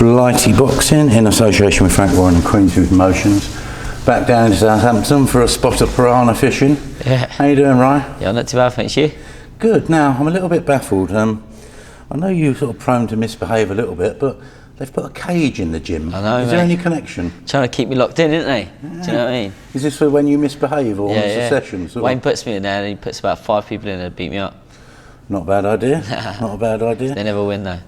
Flighty Boxing in association with Frank Warren and Queenswood Motions. Back down to Southampton for a spot of piranha fishing. Yeah. How you doing, Ryan? Yeah, not too bad, thanks. You? Good. Now, I'm a little bit baffled. I know you're sort of prone to misbehave a little bit, but they've put a cage in the gym. I know, Is there any connection? Trying to keep me locked in, didn't they? Yeah. Do you know what I mean? Is this for when you misbehave or on sessions? Wayne puts me in there and he puts about 5 people in there to beat me up. Not a bad idea. Not a bad idea. They never win though.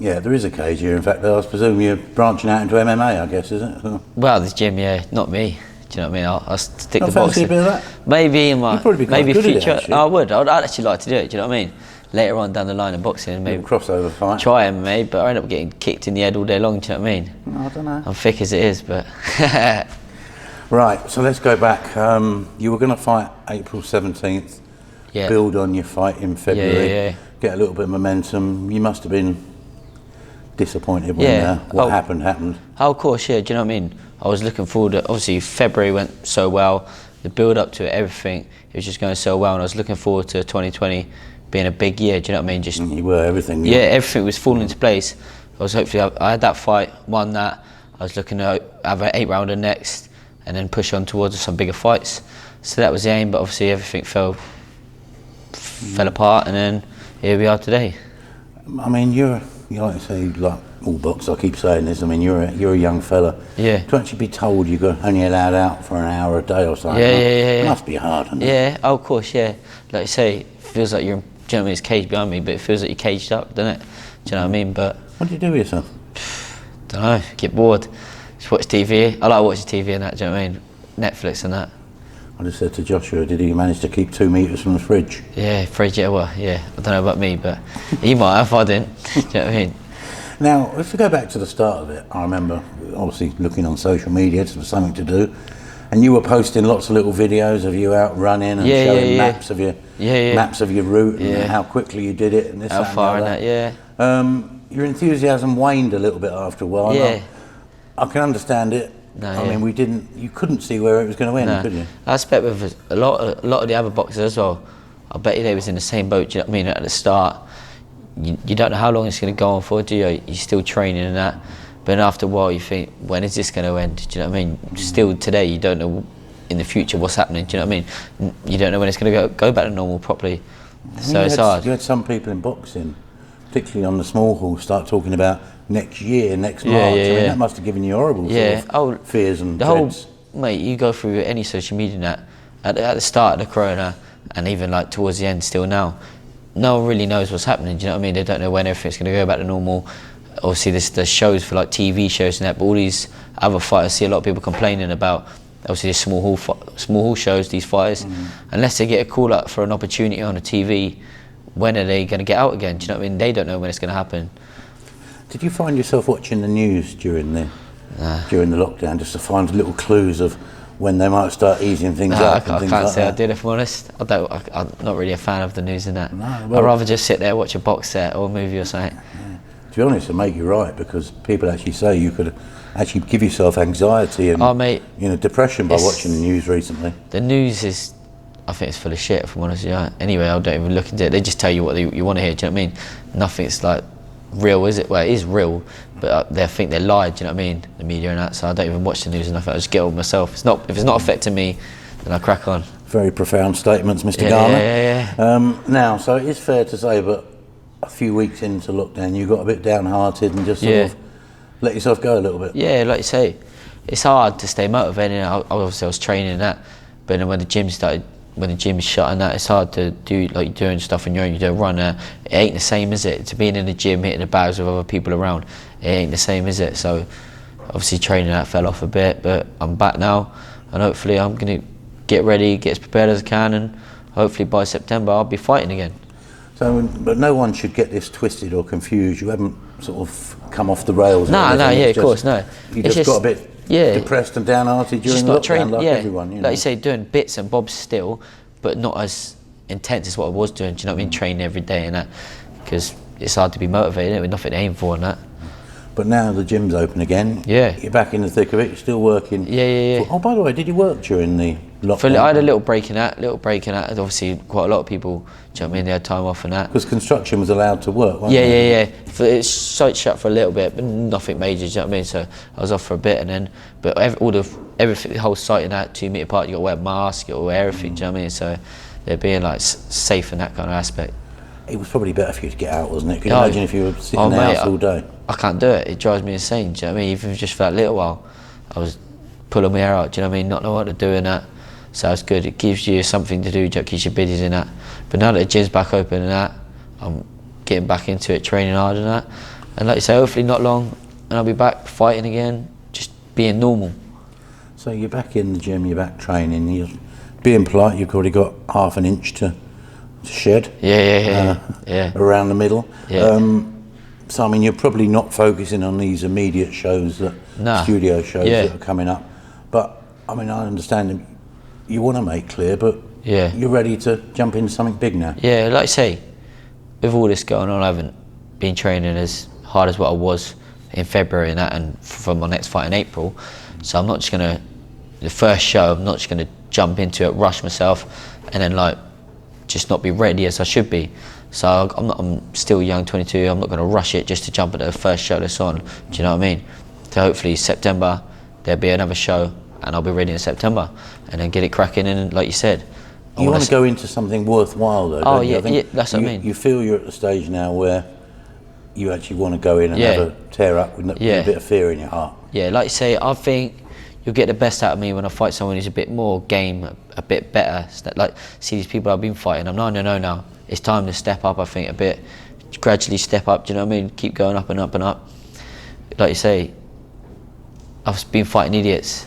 Yeah, there is a cage here. In fact, I presume you're branching out into MMA, I guess, is it? Well, this gym, yeah, not me. Do you know what I mean? I'll stick to fancy boxing. a bit of that? Maybe in my You'd probably be quite good future. at it, I would. I'd actually like to do it. Do you know what I mean? Later on down the line in boxing, maybe crossover fight. Try MMA, but I end up getting kicked in the head all day long. Do you know what I mean? I don't know. I'm thick as it is, but. Right. So let's go back. You were going to fight April 17th. Yeah. Build on your fight in February. Yeah. Get a little bit of momentum. You must have been disappointed when what happened. Oh, of course, yeah. Do you know what I mean? I was looking forward to, obviously February went so well, the build up to it, everything, it was just going so well, and I was looking forward to 2020 being a big year. Do you know what I mean? Just you were everything. Yeah, everything was falling into place. I was I had that fight, won that. I was looking to have an 8-rounder next, and then push on towards some bigger fights. So that was the aim, but obviously everything fell apart, and then here we are today. I mean, you like to say, like all boxers, I keep saying this, I mean, you're a young fella. Yeah. To actually be told you're only allowed out for an hour a day or something, it must be hard, isn't it? Yeah, oh, of course, yeah. Like you say, it feels like you're, do you know what I mean, it's caged behind me, but it feels like you're caged up, doesn't it? Do you know what I mean? But what do you do with yourself? Don't know, get bored. Just watch TV. I like watching TV and that, do you know what I mean? Netflix and that. I just said to Joshua, did he manage to keep 2 metres from the fridge? Yeah, fridge, yeah, well, yeah. I don't know about me, but he might have, I didn't. Do you know what I mean? Now, if we go back to the start of it, I remember obviously looking on social media for something to do, and you were posting lots of little videos of you out running and showing maps of your maps of your route and how quickly you did it and this, how far and that, your enthusiasm waned a little bit after a while. Yeah. I can understand it. No, I mean, you couldn't see where it was going to end, could you? I expect with a lot of the other boxers as well. I bet you they was in the same boat. Do you know what I mean? At the start, you don't know how long it's going to go on for, do you? You're still training and that, but then after a while you think, when is this going to end? Do you know what I mean? Still today, you don't know in the future what's happening. Do you know what I mean? You don't know when it's going to go back to normal properly. So it's hard. You had some people in boxing, particularly on the small hall, start talking about next year, next March. I mean, that must have given you horrible sort of fears and dreads. Mate, you go through any social media and that, at the start of the corona, and even like towards the end still now, no one really knows what's happening, do you know what I mean? They don't know when everything's going to go back to normal. Obviously there's shows for like TV shows and that, but all these other fighters, I see a lot of people complaining about, obviously these small hall shows, these fighters, unless they get a call up for an opportunity on a TV, when are they going to get out again? Do you know what I mean? They don't know when it's going to happen. Did you find yourself watching the news during the lockdown, just to find little clues of when they might start easing things up? I can't say I did, if I'm honest. I'm not really a fan of the news and that. I'd rather just sit there, watch a box set or a movie or something. Yeah. To be honest, it make you right, because people actually say you could actually give yourself anxiety and depression by watching the news recently. The news is, I think it's full of shit, if I'm honest. Anyway, I don't even look into it. They just tell you what you want to hear. Do you know what I mean? Nothing's like real, is it? Well, it is real, but they think they're lied. Do you know what I mean? The media and that. So I don't even watch the news and nothing. I just get on myself. If it's not affecting me, then I crack on. Very profound statements, Mr. Garner. Now, so it is fair to say, but a few weeks into lockdown, you got a bit downhearted and just sort of let yourself go a little bit. Yeah, like you say, it's hard to stay motivated. Obviously, I was training and that, but then when the gym is shut and that, it's hard to do, like, you're doing stuff on your own. You don't run. It ain't the same, is it? To being in the gym, hitting the bags with other people around, it ain't the same, is it? So obviously training that fell off a bit, but I'm back now, and hopefully I'm going to get ready, get as prepared as I can, and hopefully by September I'll be fighting again. So, but no one should get this twisted or confused. You haven't sort of come off the rails. No, of course, no. You just got a bit depressed and downhearted during the lockdown, like everyone. Like you say, doing bits and bobs still, but not as intense as what I was doing. Do you know what I mean? Training every day and that, because it's hard to be motivated with nothing to aim for and that. But now the gym's open again. Yeah. You're back in the thick of it. You're still working. Yeah. Oh, by the way, did you work during the lockdown? I had a little break in that. Obviously, quite a lot of people, do you know what I mean, they had time off and that. Because construction was allowed to work, wasn't Yeah. It's shut for a little bit, but nothing major, do you know what I mean? So I was off for a bit, and then, but everything, the whole site in that 2 metre apart, you got to wear masks, you got to wear everything, do you know what I mean? So they're being like safe in that kind of aspect. It was probably better for you to get out, wasn't it? Can you imagine if you were sitting in the house all day? I can't do it. It drives me insane, do you know what I mean? Even just for that little while, I was pulling my hair out, do you know what I mean? Not knowing what to do in that. So it's good. It gives you something to do, keeps you busy in that. But now that the gym's back open and that, I'm getting back into it, training hard and that. And like you say, hopefully not long, and I'll be back fighting again, just being normal. So you're back in the gym, you're back training, you're being polite, you've already got half an inch to shed. Yeah. Around the middle. Yeah. So I mean, you're probably not focusing on these immediate shows, studio shows that are coming up. But I mean, I understand that you want to make clear, but you're ready to jump into something big now. Yeah, like I say, with all this going on, I haven't been training as hard as what I was in February and that, and for my next fight in April. So I'm not just gonna, the first show, I'm not just gonna jump into it, rush myself, and then like just not be ready as I should be. So I'm still young, 22. I'm not gonna rush it just to jump at the first show that's on. Do you know what I mean? So hopefully September there'll be another show, and I'll be ready in September, and then get it cracking. And like you said, you want to go into something worthwhile though, don't you? I think that's what I mean. You feel you're at the stage now where you actually want to go in and have a tear up with a bit of fear in your heart. Yeah, like you say, I think you'll get the best out of me when I fight someone who's a bit more game, a bit better. Like, see these people I've been fighting, I'm 9-0 now. It's time to step up, I think, a bit. Gradually step up, do you know what I mean? Keep going up and up and up. Like you say, I've been fighting idiots.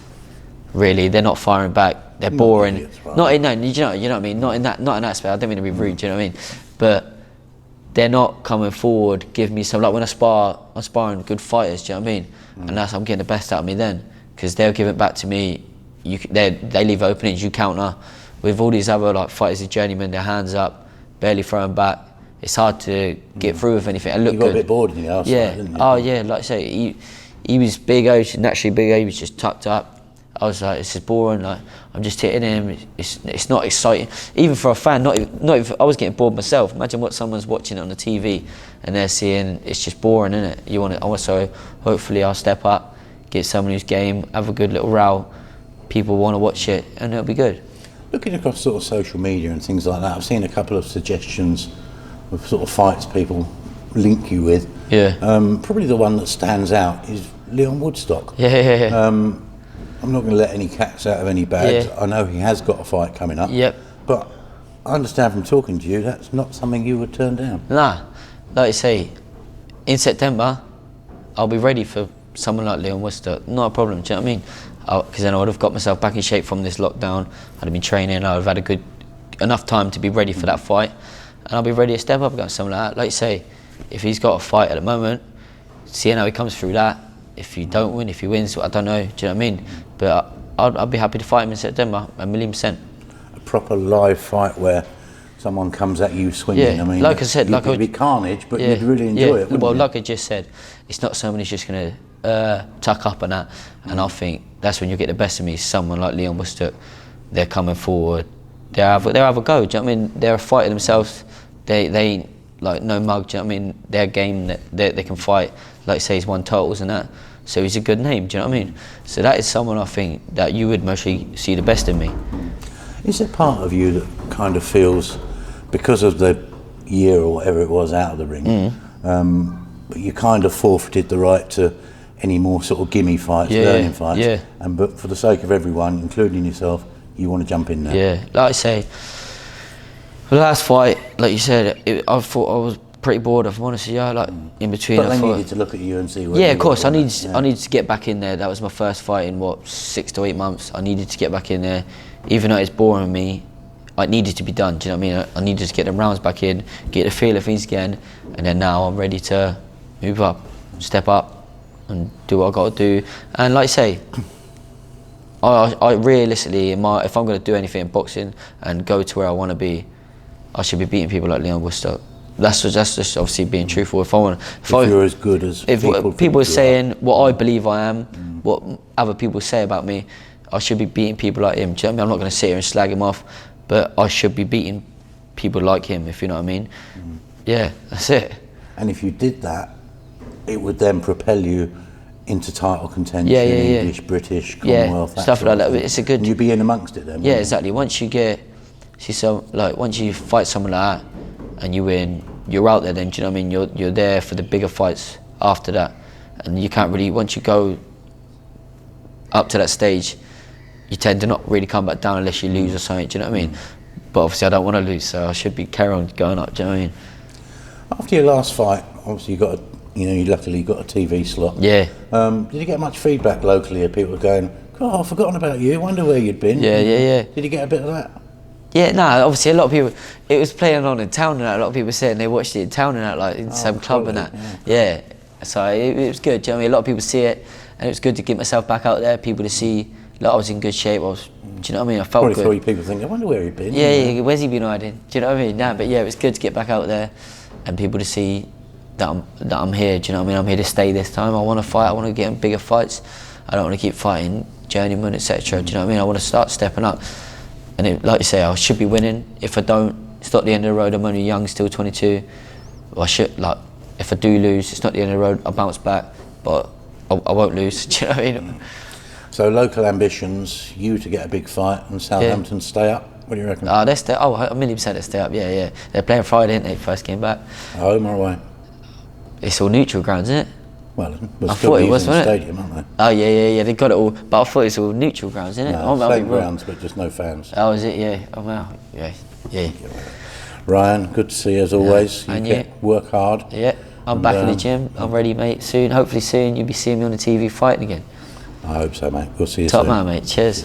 Really, they're not firing back. They're boring. Idiots, right? Not in that, you know what I mean. Not in that aspect. I don't mean to be rude. Do you know what I mean? But they're not coming forward. Give me some. Like when I'm sparring good fighters. Do you know what I mean? And I'm getting the best out of me then, because they'll give it back to me. They leave openings. You counter. With all these other like fighters, the journeymen, their hands up, barely throwing back. It's hard to get through with anything. I look you got good. A bit bored in the outside, didn't you? Oh yeah. Like I say, he was big. Naturally big. He was just tucked up. I was like, this is boring. Like, I'm just hitting him. It's not exciting, even for a fan. Not even. I was getting bored myself. Imagine what someone's watching it on the TV and they're seeing. It's just boring, isn't it? You want it. So hopefully I'll step up, get someone who's game, have a good little row. People want to watch it, and it'll be good. Looking across sort of social media and things like that, I've seen a couple of suggestions of sort of fights people link you with. Yeah. Probably the one that stands out is Lyon Woodstock. Yeah. I'm not going to let any cats out of any bags. Yeah. I know he has got a fight coming up. Yep. But I understand from talking to you, that's not something you would turn down. Nah. Like you say, in September, I'll be ready for someone like Lyon Wooster. Not a problem, do you know what I mean? Because then I would have got myself back in shape from this lockdown. I'd have been training, I'd have had enough time to be ready for that fight. And I'll be ready to step up against someone like that. Like you say, if he's got a fight at the moment, seeing how he comes through that, if he don't win, if he wins, I don't know, do you know what I mean? But I'd be happy to fight him in September, 1,000,000%. A proper live fight where someone comes at you swinging, I mean, like I said, it'd be carnage, but you'd really enjoy it, wouldn't you? Like I just said, it's not someone who's just going to tuck up and that, and I think that's when you get the best of me. Someone like Lyon Wooster, they're coming forward, they have a go, do you know what I mean? They're a fighter themselves, they ain't like no mug, do you know what I mean? They're game, that they can fight, like say he's won titles and that, so he's a good name, do you know what I mean? So that is someone I think that you would mostly see the best in me. Is there part of you that kind of feels, because of the year or whatever it was out of the ring, but you kind of forfeited the right to any more sort of gimme fights, learning fights, but for the sake of everyone, including yourself, you want to jump in there? Yeah, like I say, the last fight, like you said, I thought I was pretty bored, if I'm honest with you, like in between. But they needed to look at you and see where of course, I needed to get back in there. That was my first fight in 6 to 8 months. I needed to get back in there. Even though it's boring me, it needed to be done, do you know what I mean? I needed to get the rounds back in, get the feel of things again, and then now I'm ready to move up, step up, and do what I got to do. And like I say, I realistically, if I'm going to do anything in boxing and go to where I want to be, I should be beating people like Lyon Wooster. That's just obviously being truthful. If you're as good as people are saying what I believe I am, what other people say about me, I should be beating people like him. Do you know what I mean? I'm not going to sit here and slag him off, but I should be beating people like him, if you know what I mean. Yeah, that's it. And if you did that, it would then propel you into title contention, English, British, Commonwealth, stuff like that. It's a good. And you'd be in amongst it then. Yeah, exactly. Once you get, once you fight someone like that, and you win, you're out there. Then, do you know what I mean? You're there for the bigger fights after that, and you can't really. Once you go up to that stage, you tend to not really come back down unless you lose or something. Do you know what I mean? But obviously, I don't want to lose, so I should be carry on going up. Do you know what I mean? After your last fight, obviously you luckily got a TV slot. Yeah. Did you get much feedback locally of people going, "God, I've forgotten about you. Wonder where you'd been." Yeah. Did you get a bit of that? Yeah, no, obviously a lot of people, it was playing on in town and that, a lot of people saying they watched it in town and that, like in some club and that. Yeah. So it was good, do you know what I mean? A lot of people see it, and it was good to get myself back out there, people to see, like, I was in good shape, do you know what I mean? I felt Probably good. Probably people think, I wonder where he'd been. Yeah, where's he been hiding? Do you know what I mean? Nah, but yeah, it was good to get back out there and people to see that I'm here, do you know what I mean? I'm here to stay this time. I want to fight, I want to get in bigger fights. I don't want to keep fighting journeyman, etc. Do you know what I mean? I want to start stepping up. And like you say, I should be winning. If I don't, it's not the end of the road. I'm only young, still 22. If I do lose, it's not the end of the road. I'll bounce back, but I won't lose. Do you know what I mean? So local ambitions, you to get a big fight, and Southampton stay up. What do you reckon? They stay. Oh, 1,000,000% they stay up. Yeah. They're playing Friday, didn't they? First game back. Home or away? It's all neutral grounds, isn't it? Well, I thought it was, wasn't it? Stadium, aren't they? Oh yeah. They got it all, but I thought it was all neutral grounds, isn't it? No, same grounds, but just no fans. Oh, is it? Yeah. Oh wow. Yeah. Ryan, good to see you as always. And you work hard. Yeah. I'm back in the gym. I'm ready, mate. Soon, hopefully soon, you'll be seeing me on the TV fighting again. I hope so, mate. We'll see you soon. Top man, mate. Cheers.